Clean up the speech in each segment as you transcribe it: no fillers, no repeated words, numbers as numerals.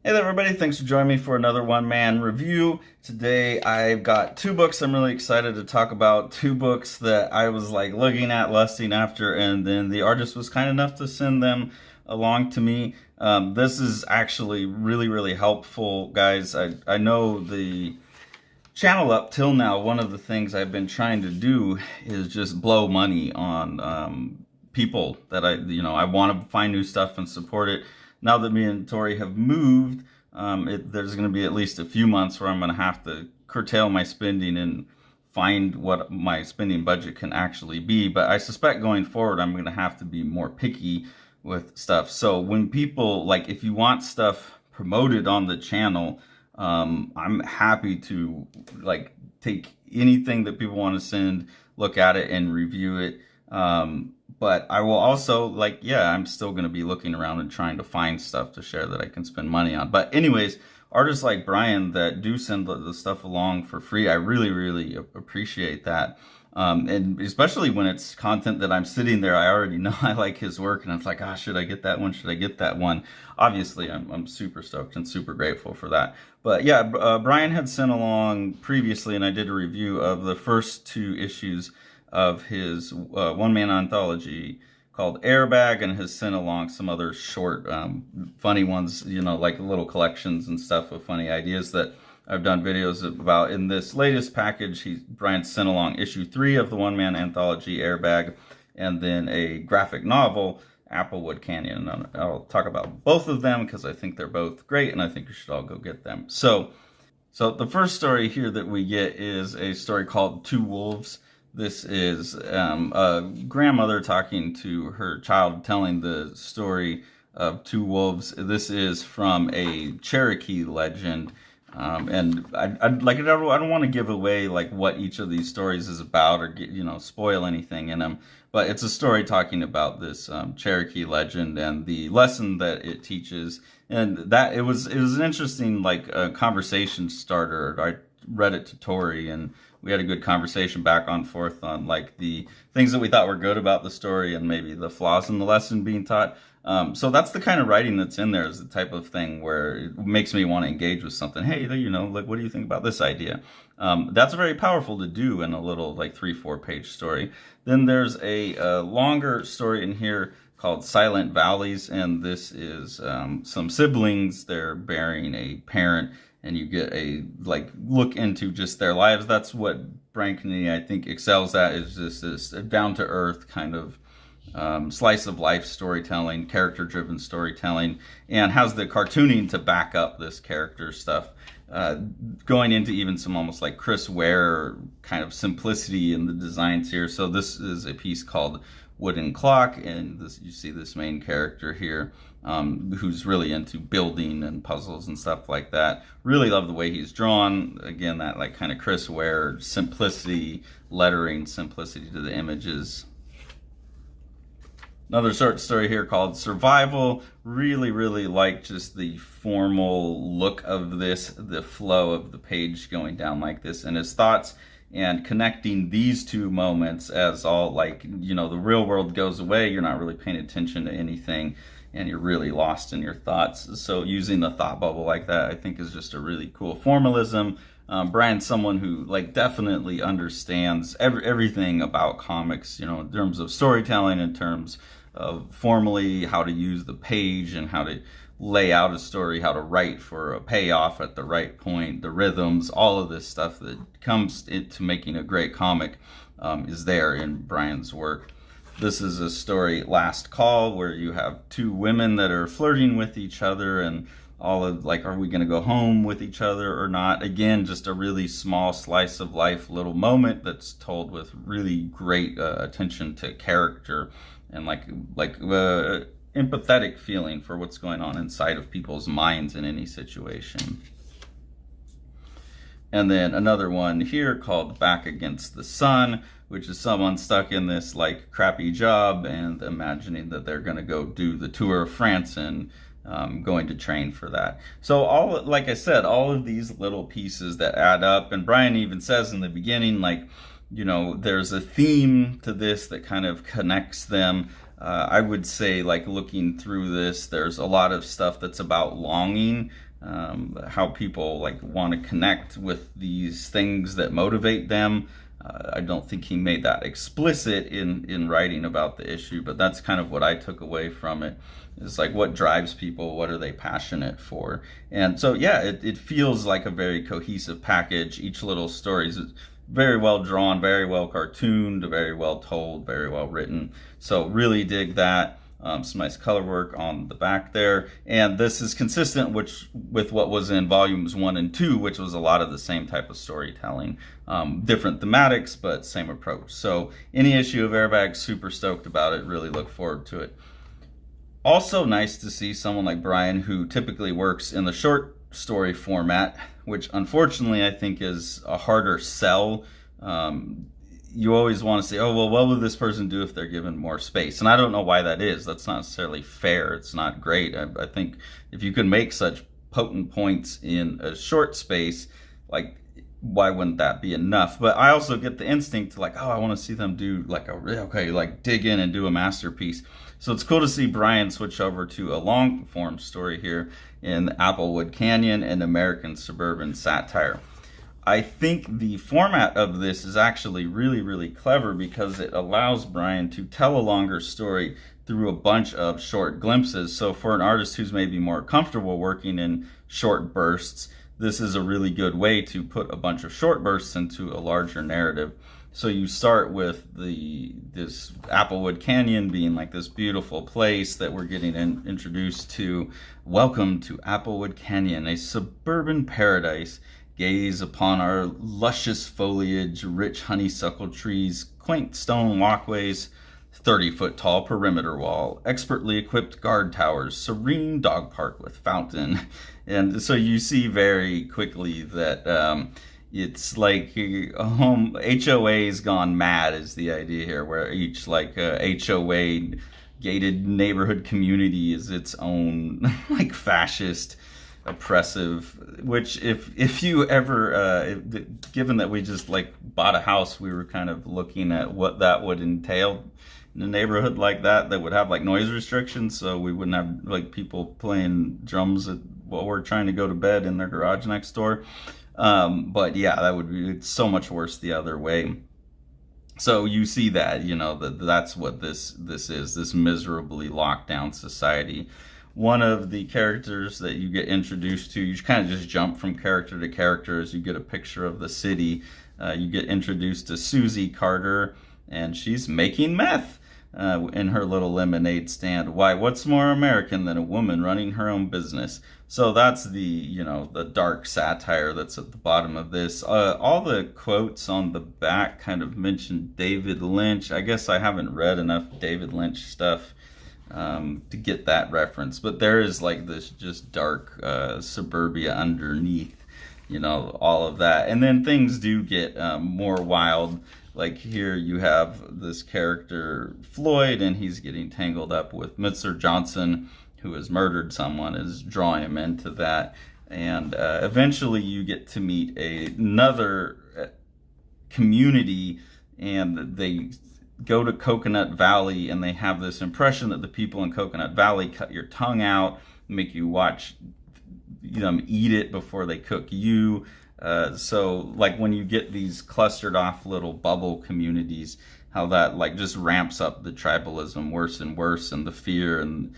Hey there everybody, thanks for joining me for another one-man review. Today I've got two books I'm really excited to talk about. Two books that I was like looking at, lusting after, and then the artist was kind enough to send them along to me. This is actually really helpful, guys. I know the channel up till now, one of the things I've been trying to do is just blow money on people that I want to find new stuff and support it. Now that me and Tori have moved, there's going to be at least a few months where I'm going to have to curtail my spending and find what my spending budget can actually be. But I suspect going forward, I'm going to have to be more picky with stuff. So when people, like, if you want stuff promoted on the channel, I'm happy to like take anything that people want to send, look at it and review it. But I will also, I'm still going to be looking around and trying to find stuff to share that I can spend money on. But anyways, artists like Brian that do send the stuff along for free, I really appreciate that. And especially when it's content that I'm sitting there, I already know I like his work, and it's like, should I get that one? Should I get that one? Obviously, I'm super stoked and super grateful for that. But yeah, Brian had sent along previously, and I did a review of the first two issues of his one-man anthology called AIRBAG, and has sent along some other short, funny ones, like little collections and stuff of funny ideas that I've done videos about. In this latest package, Brian sent along issue 3 of the one-man anthology AIRBAG, and then a graphic novel, Applewood Canyon. And I'll talk about both of them because I think they're both great, and I think you should all go get them. So the first story here that we get is a story called Two Wolves. This is a grandmother talking to her child, telling the story of two wolves. This is from a Cherokee legend. And I don't want to give away like what each of these stories is about or spoil anything in them, but it's a story talking about this Cherokee legend and the lesson that it teaches. And that it was an interesting conversation starter. I read it to Tori, and we had a good conversation back and forth on like the things that we thought were good about the story and maybe the flaws in the lesson being taught. So that's the kind of writing that's in there, is the type of thing where it makes me want to engage with something. Hey, like, what do you think about this idea? That's very powerful to do in a little 3-4 page story. Then there's a longer story in here called Silent Valleys, and this is some siblings. They're burying a parent, and you get a look into just their lives. That's what Brian Canini, I think, excels at, is just this down to earth kind of slice of life storytelling, character driven storytelling, and has the cartooning to back up this character stuff, going into even some almost like Chris Ware kind of simplicity in the designs here. So this is a piece called Wooden Clock, and you see this main character here, who's really into building and puzzles and stuff like that. Really love the way he's drawn. Again, that kind of Chris Ware simplicity, lettering, simplicity to the images. Another short story here called Survival. Really like just the formal look of this, the flow of the page going down like this, and his thoughts, and connecting these two moments as all the real world goes away, you're not really paying attention to anything, and you're really lost in your thoughts. So using the thought bubble like that, I think, is just a really cool formalism. Brian's someone who definitely understands everything about comics, in terms of storytelling, in terms of formally how to use the page and how to lay out a story, how to write for a payoff at the right point, the rhythms, all of this stuff that comes into making a great comic is there in Brian's work. This is a story, Last Call, where you have two women that are flirting with each other, and all of are we going to go home with each other or not? Again, just a really small slice of life little moment that's told with really great attention to character and empathetic feeling for what's going on inside of people's minds in any situation. And then another one here called Back Against the Sun, which is someone stuck in this crappy job and imagining that they're going to go do the tour of France and going to train for that. So like I said, all of these little pieces that add up, and Brian even says in the beginning, there's a theme to this that kind of connects them. I would say, looking through this, there's a lot of stuff that's about longing, how people like want to connect with these things that motivate them. I don't think he made that explicit in writing about the issue, but that's kind of what I took away from it. Is like what drives people, what are they passionate for? And so yeah, it feels like a very cohesive package. Each little story is very well drawn, very well cartooned, very well told, very well written. So really dig that. Some nice color work on the back there. And this is consistent with what was in volumes 1 and 2, which was a lot of the same type of storytelling. Different thematics, but same approach. So any issue of AIRBAG, super stoked about it. Really look forward to it. Also nice to see someone like Brian, who typically works in the short story format, which unfortunately I think is a harder sell. You always want to say, oh, well, what would this person do if they're given more space? And I don't know why that is. That's not necessarily fair. It's not great. I think if you can make such potent points in a short space, like, why wouldn't that be enough? But I also get the instinct to like, oh, I want to see them do like like dig in and do a masterpiece. So it's cool to see Brian switch over to a long form story here in Applewood Canyon and American Suburban Satire. I think the format of this is actually really, really clever because it allows Brian to tell a longer story through a bunch of short glimpses. So for an artist who's maybe more comfortable working in short bursts, this is a really good way to put a bunch of short bursts into a larger narrative. So you start with this Applewood Canyon being like this beautiful place that we're getting introduced to. Welcome to Applewood Canyon, a suburban paradise. Gaze upon our luscious foliage, rich honeysuckle trees, quaint stone walkways, 30-foot tall perimeter wall, expertly equipped guard towers, serene dog park with fountain. And so you see very quickly that it's like HOA's gone mad is the idea here, where each like HOA gated neighborhood community is its own like fascist, oppressive, which if you ever given that we just like bought a house, we were kind of looking at what that would entail in a neighborhood like that would have like noise restrictions, so we wouldn't have like people playing drums while we're trying to go to bed in their garage next door. But yeah, that would be, it's so much worse the other way. So you see that, you know, that's what this is, this miserably locked down society. One of the characters that you get introduced to, you kind of just jump from character to character as you get a picture of the city. You get introduced to Susie Carter, and she's making meth in her little lemonade stand. Why, what's more American than a woman running her own business? So that's the dark satire that's at the bottom of this. All the quotes on the back kind of mention David Lynch. I guess I haven't read enough David Lynch stuff to get that reference, but there is like this just dark suburbia underneath, all of that. And then things do get more wild. Like here you have this character Floyd, and he's getting tangled up with Mr. Johnson, who has murdered someone, is drawing him into that. And eventually you get to meet another community, and they go to Coconut Valley, and they have this impression that the people in Coconut Valley cut your tongue out, make you watch them eat it before they cook you. So like when you get these clustered off little bubble communities, how that like just ramps up the tribalism worse and worse, and the fear, and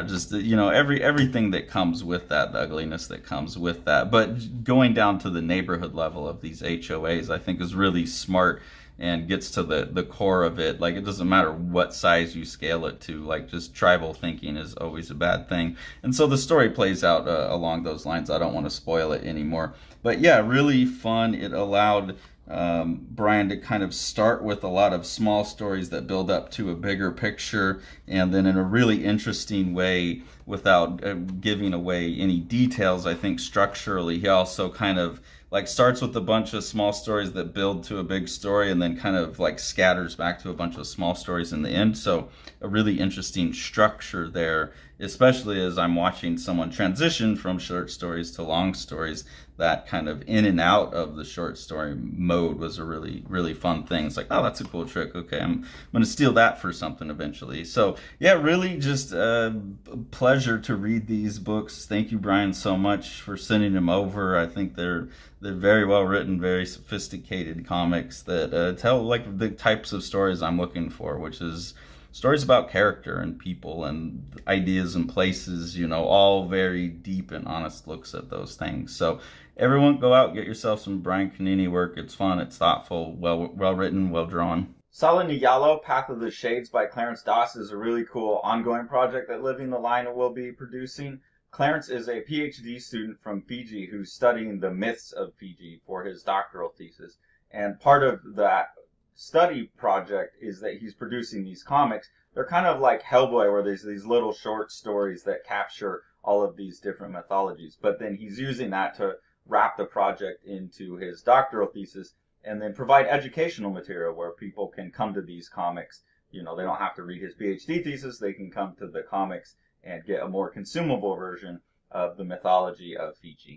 just everything that comes with that, the ugliness that comes with that. But going down to the neighborhood level of these HOAs, I think is really smart and gets to the core of it. Like, it doesn't matter what size you scale it to, like just tribal thinking is always a bad thing. And so the story plays out along those lines. I don't want to spoil it anymore, but yeah, really fun. It allowed Brian to kind of start with a lot of small stories that build up to a bigger picture, and then in a really interesting way, without giving away any details, I think structurally he also kind of like starts with a bunch of small stories that build to a big story, and then kind of like scatters back to a bunch of small stories in the end. So a really interesting structure there, especially as I'm watching someone transition from short stories to long stories. That kind of in and out of the short story mode was a really, really fun thing. It's like, oh, that's a cool trick. Okay, I'm going to steal that for something eventually. So, yeah, really just a pleasure to read these books. Thank you, Brian, so much for sending them over. I think they're very well written, very sophisticated comics that tell like the types of stories I'm looking for, which is stories about character and people and ideas and places, all very deep and honest looks at those things. So everyone go out, get yourself some Brian Canini work. It's fun, it's thoughtful, well written, well drawn. Solid Yellow, Path of the Shades by Clarence Doss is a really cool ongoing project that Living the Line will be producing. Clarence is a PhD student from Fiji who's studying the myths of Fiji for his doctoral thesis. And part of that study project is that he's producing these comics. They're kind of like Hellboy, where there's these little short stories that capture all of these different mythologies. But then he's using that to wrap the project into his doctoral thesis and then provide educational material where people can come to these comics. They don't have to read his PhD thesis. They can come to the comics and get a more consumable version of the mythology of Fiji.